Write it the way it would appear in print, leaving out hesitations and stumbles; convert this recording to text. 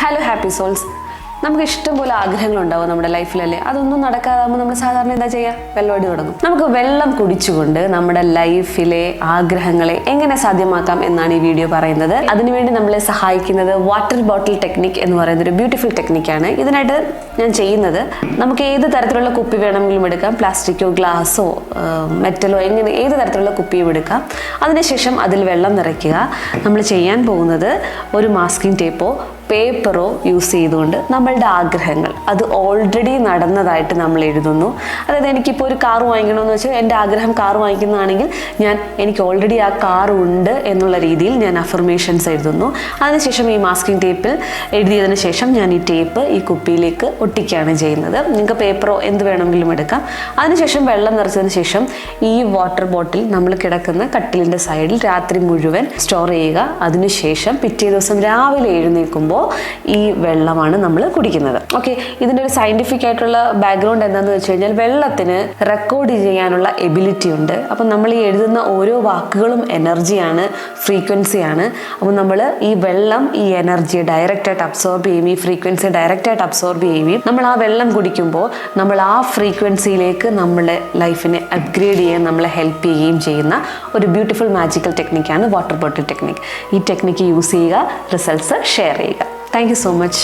Hello happy souls. നമുക്ക് ഇഷ്ടം പോലെ ആഗ്രഹങ്ങളുണ്ടാവും നമ്മുടെ ലൈഫിലല്ലേ. അതൊന്നും നടക്കാതാകുമ്പോൾ നമ്മൾ സാധാരണ എന്താ ചെയ്യുക? വെള്ളമടി തുടങ്ങും. നമുക്ക് വെള്ളം കുടിച്ചുകൊണ്ട് നമ്മുടെ ലൈഫിലെ ആഗ്രഹങ്ങളെ എങ്ങനെ സാധ്യമാക്കാം എന്നാണ് ഈ വീഡിയോ പറയുന്നത്. അതിനുവേണ്ടി നമ്മളെ സഹായിക്കുന്നത് വാട്ടർ ബോട്ടിൽ ടെക്നിക് എന്ന് പറയുന്ന ഒരു ബ്യൂട്ടിഫുൾ ടെക്നിക്കാണ്. ഇതിനായിട്ട് ഞാൻ ചെയ്യുന്നത്, നമുക്ക് ഏത് തരത്തിലുള്ള കുപ്പി വേണമെങ്കിലും എടുക്കാം. പ്ലാസ്റ്റിക്കോ ഗ്ലാസോ മെറ്റലോ ഏത് തരത്തിലുള്ള കുപ്പിയും എടുക്കാം. അതിനുശേഷം അതിൽ വെള്ളം നിറയ്ക്കുക. നമ്മൾ ചെയ്യാൻ പോകുന്നത് ഒരു മാസ്കിംഗ് ടേപ്പോ പേപ്പറോ യൂസ് ചെയ്തുകൊണ്ട് നമ്മളുടെ ആഗ്രഹങ്ങൾ, അത് ഓൾറെഡി നടന്നതായിട്ട് നമ്മൾ എഴുതുന്നു. അതായത് എനിക്കിപ്പോൾ ഒരു കാർ വാങ്ങിക്കണമെന്ന് വെച്ചാൽ എൻ്റെ ആഗ്രഹം കാർ വാങ്ങിക്കുന്നതാണെങ്കിൽ എനിക്ക് ഓൾറെഡി ആ കാർ ഉണ്ട് എന്നുള്ള രീതിയിൽ ഞാൻ അഫർമേഷൻസ് എഴുതുന്നു. അതിനുശേഷം ഈ മാസ്കിംഗ് ടേപ്പിൽ എഴുതിയതിന് ശേഷം ഞാൻ ഈ ടേപ്പ് ഈ കുപ്പിയിലേക്ക് ഒട്ടിക്കുകയാണ് ചെയ്യുന്നത്. നിങ്ങൾക്ക് പേപ്പറോ എന്ത് വേണമെങ്കിലും എടുക്കാം. അതിനുശേഷം വെള്ളം നിറച്ചതിന് ശേഷം ഈ വാട്ടർ ബോട്ടിൽ നമ്മൾ കിടക്കുന്ന കട്ടിലിൻ്റെ സൈഡിൽ രാത്രി മുഴുവൻ സ്റ്റോർ ചെയ്യുക. അതിനുശേഷം പിറ്റേ ദിവസം രാവിലെ എഴുന്നേൽക്കുമ്പോൾ ഈ വെള്ളമാണ് നമ്മൾ കുടിക്കുന്നത്. ഓക്കെ, ഇതിൻ്റെ ഒരു സയൻറ്റിഫിക് ആയിട്ടുള്ള ബാക്ക്ഗ്രൗണ്ട് എന്താണെന്ന് വെച്ച് കഴിഞ്ഞാൽ വെള്ളത്തിന് റെക്കോർഡ് ചെയ്യാനുള്ള എബിലിറ്റി ഉണ്ട്. അപ്പം നമ്മൾ ഈ എഴുതുന്ന ഓരോ വാക്കുകളും എനർജിയാണ്, ഫ്രീക്വൻസിയാണ്. അപ്പം നമ്മൾ ഈ വെള്ളം ഈ എനർജിയെ ഡയറക്റ്റായിട്ട് അബ്സോർബ് ചെയ്യുകയും ഈ ഫ്രീക്വൻസിയെ ഡയറക്റ്റായിട്ട് അബ്സോർബ് ചെയ്യുകയും നമ്മൾ ആ വെള്ളം കുടിക്കുമ്പോൾ നമ്മൾ ആ ഫ്രീക്വൻസിയിലേക്ക് നമ്മുടെ ലൈഫിനെ അപ്ഗ്രേഡ് ചെയ്യാൻ നമ്മളെ ഹെൽപ്പ് ചെയ്യുകയും ചെയ്യുന്ന ഒരു ബ്യൂട്ടിഫുൾ മാജിക്കൽ ടെക്നിക്കാണ് വാട്ടർ ബോട്ടിൽ ടെക്നിക്. ഈ ടെക്നിക്ക് യൂസ് ചെയ്യുക, റിസൾട്ട്സ് ഷെയർ ചെയ്യുക. Thank you so much.